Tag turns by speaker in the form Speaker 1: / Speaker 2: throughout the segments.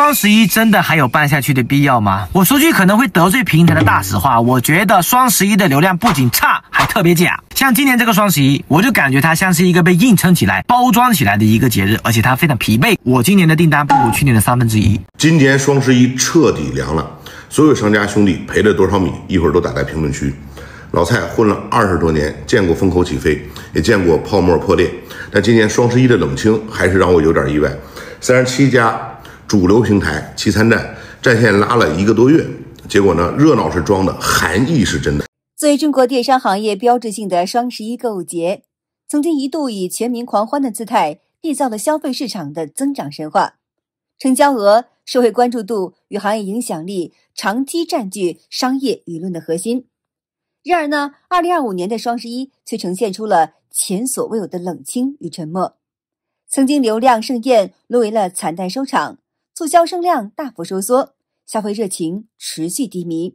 Speaker 1: 雙11真的還有辦下去的必要嗎？我說句可能會得罪平台的大實話，我覺得雙11的流量不僅差，還特別假。像今年這個雙11，我就感覺它像是一個被硬撐起來、包裝起來的一個節日，而且它非常疲憊。我今年的訂單不如去年的1/3。
Speaker 2: 今年雙11徹底涼了，所有商家兄弟賠了多少米，一會兒都打在評論區。老蔡混了20多年，見過風口起飛，也見過泡沫破裂，但今年雙11的冷清還是讓我有點意外。37家主流平台齊參戰，戰線拉了1個多月，結果呢，熱鬧是裝的，含義是真的。
Speaker 3: 作為中國電商行業標誌性的雙11購物節，曾經一度以全民狂歡的姿態締造了消費市場的增長神話，成交額、社會關注度與行業影響力長期佔據商業輿論的核心。然而呢，2025年的雙11卻呈現出了前所未有的冷清與沉默。曾經流量盛宴淪為了慘淡收場，促銷聲量大幅收縮，消費熱情持續低迷。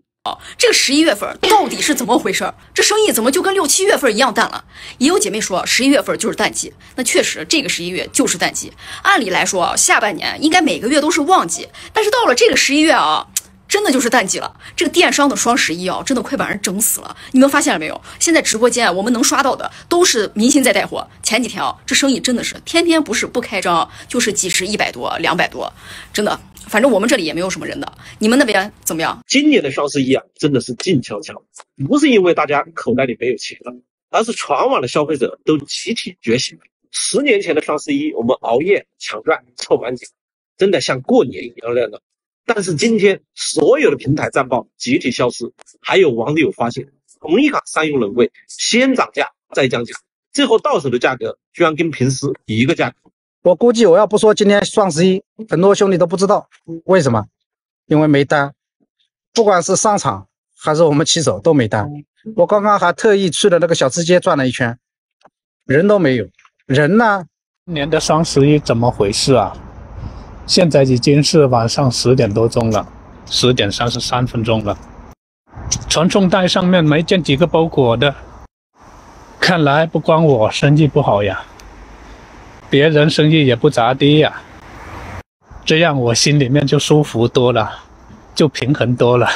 Speaker 4: 這個11月份到底是怎麼回事？這生意怎麼就跟6、7月份一樣淡了？也有姐妹說11月份就是淡季，那確實這個11月就是淡季。按理來說，下半年應該每個月都是旺季，但是到了這個11月啊，真的就是淡季了。這個電商的雙11啊，真的快把人整死了。你们發現了沒有？現在直播間我們能刷到的都是明星在帶貨。前幾天啊，這生意真的是天天不是不開張，就是幾十、100多、200多，真的。反正我們這裡也沒有什麼人的，你們那邊怎麼樣？
Speaker 5: 今年的雙11啊，真的是靜悄悄，不是因為大家口袋裡沒有錢了，而是全網的消費者都集體覺醒了。10年前的雙11，我們熬夜搶賺湊滿減，真的像過年一樣熱鬧。但是今天所有的平台戰報集體消失，還有網友發現，同一款三用冷櫃先漲價再降價，最後到手的價格居然跟平時一個價格。
Speaker 6: 我估計我要不說今天雙11，很多兄弟都不知道為什麼，因為沒單，不管是商場還是我們騎手都沒單。我剛剛還特意去了那個小吃街轉了一圈，人都沒有。人呢？
Speaker 7: 今年的雙11怎麼回事啊？現在已經是晚上10點多鐘了，10點33分鐘了，傳送帶上面沒見幾個包裹的，看來不光我生意不好呀，別人生意也不咋地呀，這樣我心裡面就舒服多了，就平衡多了。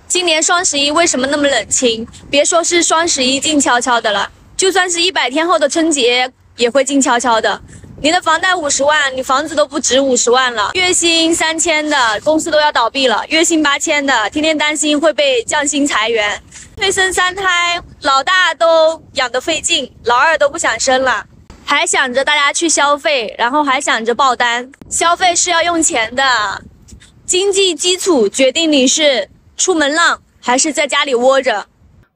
Speaker 8: 今年雙11為什麼那麼冷清？別說是雙11靜悄悄的了，就算是100天後的春節也會靜悄悄的。你的房貸50萬，你房子都不值50萬了。月薪3000的公司都要倒閉了，月薪8000的天天擔心會被降薪裁員。催生3胎，老大都養得費勁，老二都不想生了，還想着大家去消費，然後還想着爆單。消費是要用錢的，經濟基礎決定你是出門浪還是在家裡窩着。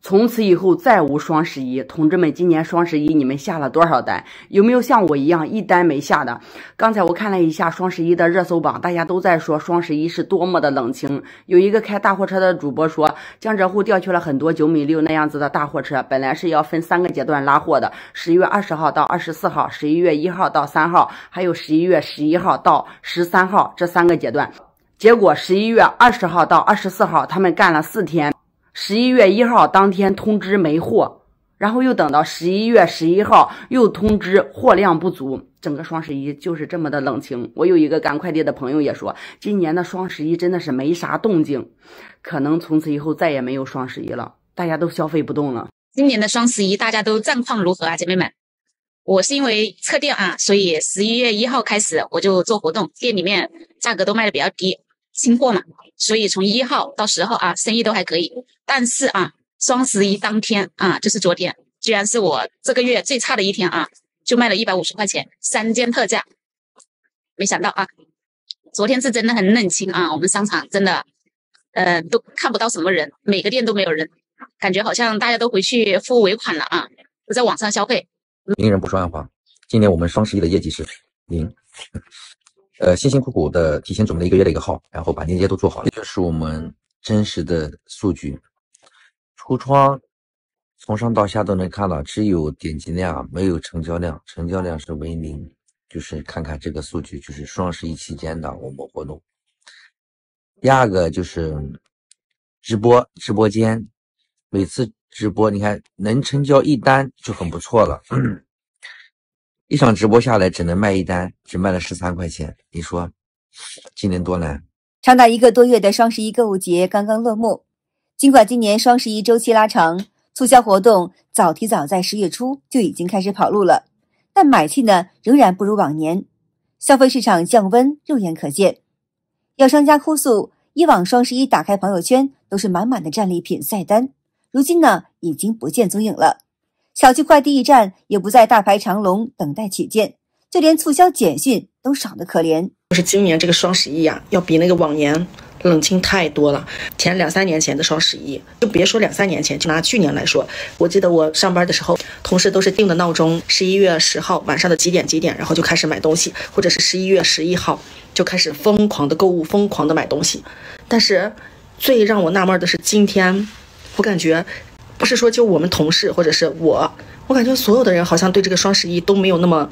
Speaker 9: 從此以後再無雙11，同志們，今年雙11你們下了多少單？有沒有像我一樣一單沒下的？剛才我看了一下雙11的熱搜榜，大家都在說雙11是多麼的冷清。有一個開大貨車的主播說，江浙滬調去了很多9.6米那樣子的大貨車，本來是要分3個階段拉貨的，10月20號到24號，11月1號到3號，還有11月11號到13號這3個階段。結果11月20號到24號他們幹了4天。11月1號當天通知沒貨，然後又等到11月11號又通知貨量不足，整個雙11就是這麼的冷清。我有一個趕快遞的朋友也說，今年的雙11真的是沒啥動靜，可能從此以後再也沒有雙11了，大家都消費不動了。
Speaker 10: 今年的雙11大家都戰況如何啊，姐妹們？我是因為測店啊，所以11月1號開始我就做活動，店裡面價格都賣的比較低，清貨嘛，所以從1號到10號啊，生意都還可以。但是啊，雙11當天啊，就是昨天，居然是我這個月最差的一天啊，就賣了150塊錢，3件特價。沒想到啊，昨天是真的很冷清啊，我們商場真的，都看不到什麼人，每個店都沒有人，感覺好像大家都回去付尾款了啊，都在網上消費。
Speaker 11: 令人不说暗话，今年我們雙11的業績是0。辛辛苦苦的提前準備了1個月的一個號，然後把鏈接都做好了，這是我們真實的數據。櫥窗從上到下都能看到，只有點擊量沒有成交量，成交量是為0。就是看看這個數據，就是雙11期間的我們活動。第二個就是直播間，每次直播你看能成交1單就很不錯了。一場直播下來只能賣1單，只賣了13塊錢，你說今年多難。
Speaker 3: 長達1個多月的雙11購物節剛剛落幕，儘管今年雙11週期拉長，促銷活動提早在10月初就已經開始跑路了，但買氣呢仍然不如往年，消費市場降溫肉眼可見。有商家哭訴，以往雙11打開朋友圈都是滿滿的戰利品菜單，如今呢已經不見蹤影了。小區快遞驛站也不再大排長龍等待取件，就連促銷簡訊都少得可憐。
Speaker 12: 就是今年這個雙11呀，要比那個往年冷清太多了。前2-3年前的雙11，就別說2-3年前，就拿去年來說，我記得我上班的時候，同事都是定的鬧鐘，11月10號晚上的幾點，然後就開始買東西，或者是11月11號就開始瘋狂的購物，瘋狂的買東西。但是最讓我納悶的是，今天我感覺不是說就我們同事或者是我感覺所有的人好像對這個雙11都沒有那麼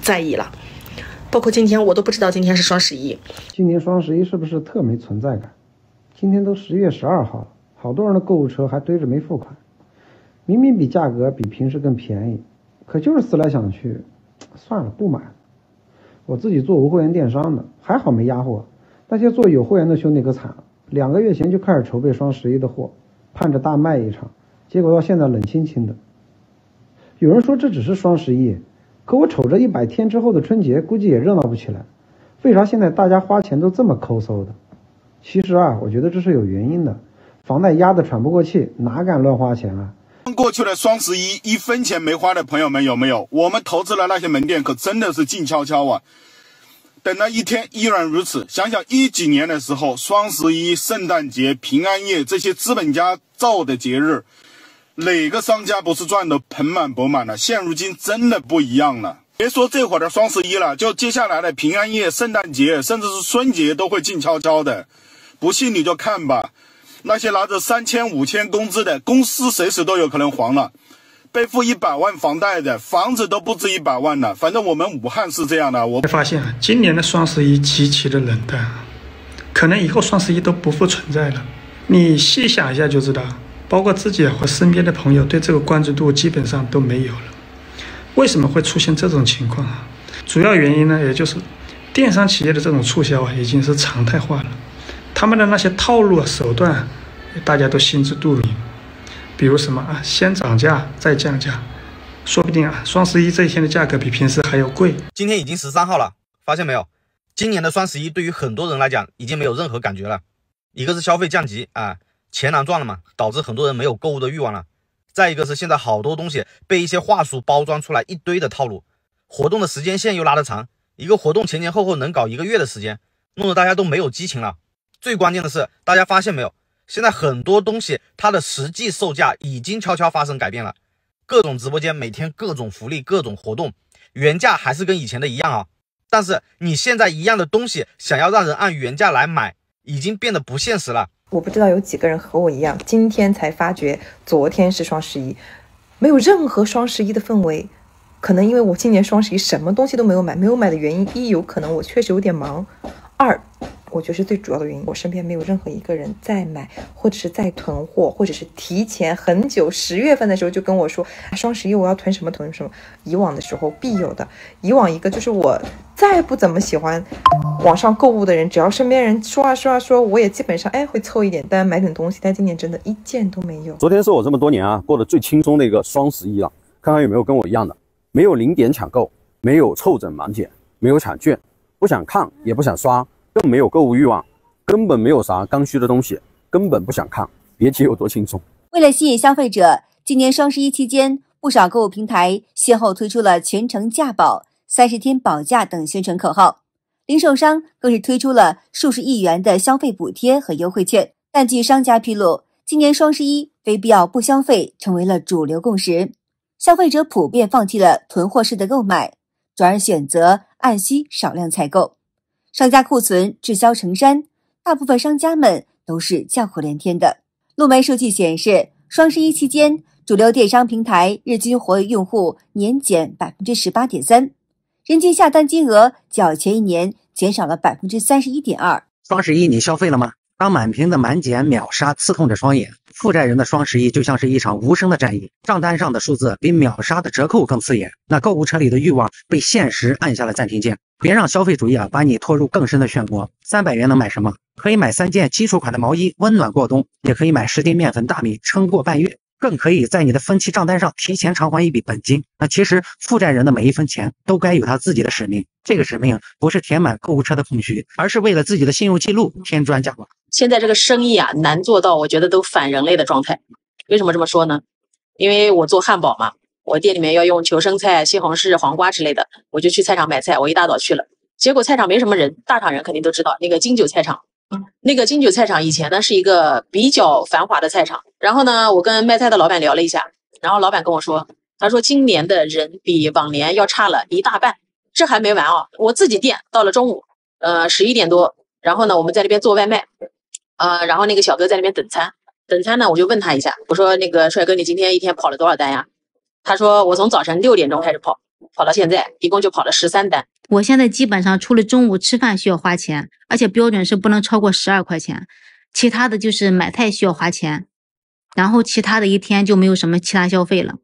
Speaker 12: 在意了。包括今天我都不知道今天是雙11。
Speaker 13: 今年雙11是不是特没存在感？今天都10月12號了，好多人的購物車還堆着沒付款，明明價格比平時更便宜，可就是思來想去，算了不買了。我自己做无會員電商的，還好沒壓貨，那些做有會員的兄弟可慘了，2個月前就開始籌備雙11的貨，盼着大賣一場，結果到現在冷清清的。有人說這只是雙11，可我瞅着100天之後的春節，估計也熱鬧不起來。為啥現在大家花錢都這麼摳搜的？其實啊，我覺得這是有原因的。房貸壓得喘不過氣，哪敢亂花錢啊？
Speaker 14: 過去的雙11，一分錢沒花的朋友們有沒有？我們投資的那些門店可真的是靜悄悄啊。等了一天依然如此。想想10幾年的時候，雙11、聖誕節、平安夜這些資本家造的節日，哪個商家不是賺得盆滿缽滿了？現如今真的不一樣了。別說這會兒的雙11了，就接下來的平安夜、聖誕節，甚至是春節都會靜悄悄的。不信你就看吧，那些拿着3000、5000工資的公司隨時都有可能黃了，背負100萬房貸的房子都不止100萬了。反正我們武漢是這樣的。我
Speaker 15: 發現今年的雙11極其的冷淡，可能以後雙11都不復存在了。你細想一下就知道，包括自己和身邊的朋友對這個關注度基本上都沒有了。為什麼會出現這種情況啊？主要原因呢，也就是電商企業的這種促銷啊，已經是常態化了。他們的那些套路手段，大家都心知肚明。比如什麼啊，先漲價再降價，說不定啊，雙11這一天的價格比平時還要貴。
Speaker 16: 今天已經13號了，發現沒有？今年的雙11對於很多人來講已經沒有任何感覺了。一個是消費降級啊，錢難賺了嘛，導致很多人沒有購物的慾望了。再一個是現在好多東西被一些話術包裝出來一堆的套路，活動的時間線又拉得長，一個活動前後能搞1個月的時間，弄得大家都沒有激情了。最關鍵的是，大家發現沒有？現在很多東西它的實際售價已經悄悄發生改變了，各種直播間每天各種福利、各種活動，原價還是跟以前的一樣啊。但是你現在一樣的東西想要讓人按原價來買，已經變得不現實了。
Speaker 17: 我不知道有幾個人和我一樣，今天才發覺昨天是雙11，沒有任何雙11的氛圍。可能因為我今年雙11什麼東西都沒有買，沒有買的原因一，有可能我確實有點忙；二，我覺得是最主要的原因，我身邊沒有任何一個人在買，或者是在囤貨，或者是提前很久10月份的時候就跟我說雙11我要囤什麼囤什麼。以往的时候必有的，以往一個就是我再不怎麼喜歡網上購物的人，只要身邊人說啊說啊說，我也基本上會湊一點單買點東西，但今年真的一件都沒有。
Speaker 18: 昨天是我這麼多年啊過得最輕鬆的一個雙11了，看看有沒有跟我一樣的，沒有零點搶購，沒有湊整盲點，沒有搶券，不想看也不想刷，更沒有購物慾望，根本沒有啥剛需的東西，根本不想看，別提有多輕鬆。
Speaker 3: 為了吸引消費者，今年雙11期間，不少購物平台先後推出了全程價保、30天保價等宣傳口號，零售商更是推出了數十億元的消費補貼和優惠券。但據商家披露，今年雙11非必要不消費成為了主流共識，消費者普遍放棄了囤貨式的購買，轉而選擇按需少量採購。商家庫存滯銷成山，大部分商家們都是叫苦連天的。路媒數據顯示，雙11期間，主流電商平台日均活躍用戶年減 18.3%， 人均下單金額較前一年減少了 31.2%。
Speaker 19: 雙11你消費了嗎？
Speaker 6: 當滿屏的滿減秒殺刺痛着雙眼，負債人的雙十一就像是一場無聲的戰役，賬單上的數字比秒殺的折扣更刺眼，那購物車裡的慾望被現實按下了暫停鍵。別讓消費主義把你拖入更深的漩渦。300元能買什麼？可以買3件基礎款的毛衣，溫暖過冬；也可以買10斤麵粉大米，撐過半月。更可以在你的分期賬單上提前償還一筆本金。那其實負債人的每一分錢都該有他自己的使命，這個使命不是填滿購物車的空虛，而是為了自己的信用記錄添磚加瓦。
Speaker 19: 現在這個生意啊，難做到我覺得都反人類的狀態。為什麼這麼說呢？因為我做漢堡嘛，我店裡面要用球生菜、西紅柿、黃瓜之類的，我就去菜場買菜，我一大早去了，結果菜场沒什麼人，大場人肯定都知道那個金九菜場。那個金九菜場以前呢是一個比較繁華的菜場，然後呢我跟賣菜的老闆聊了一下，然後老闆跟我說，他說今年的人比往年要差了一大半。這還沒完啊，我自己店到了中午11點多，然後呢我們在那邊做外賣，然后那個小哥在那邊等餐呢，我就問他一下，我說那個帥哥，你今天一天跑了多少單呀？他說我從早晨6點鐘開始跑到現在一共就跑了13單。
Speaker 20: 我現在基本上除了中午吃飯需要花錢，而且標準是不能超過12塊錢，其他的就是買菜需要花錢，然後其他的一天就沒有什麼其他消費了。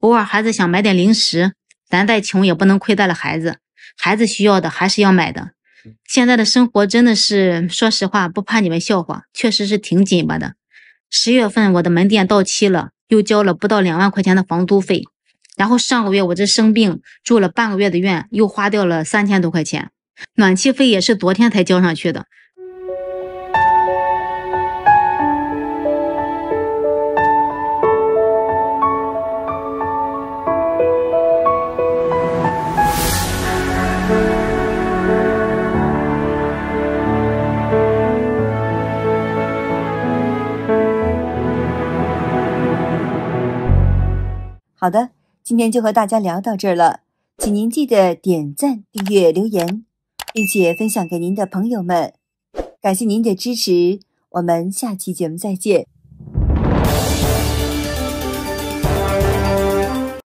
Speaker 20: 偶爾孩子想買點零食，咱再窮也不能虧待了孩子，孩子需要的還是要買的。現在的生活真的是，說實話不怕你們笑話，確實是挺緊巴的。10月份我的門店到期了，又交了不到2萬塊錢的房租費，然後上個月我這生病住了半個月的院，又花掉了3000多塊錢，暖氣費也是昨天才交上去的。
Speaker 3: 好的，今天就和大家聊到這兒了，請您記得點讚、訂閱、留言，並且分享給您的朋友們。感謝您的支持，我們下期節目再見。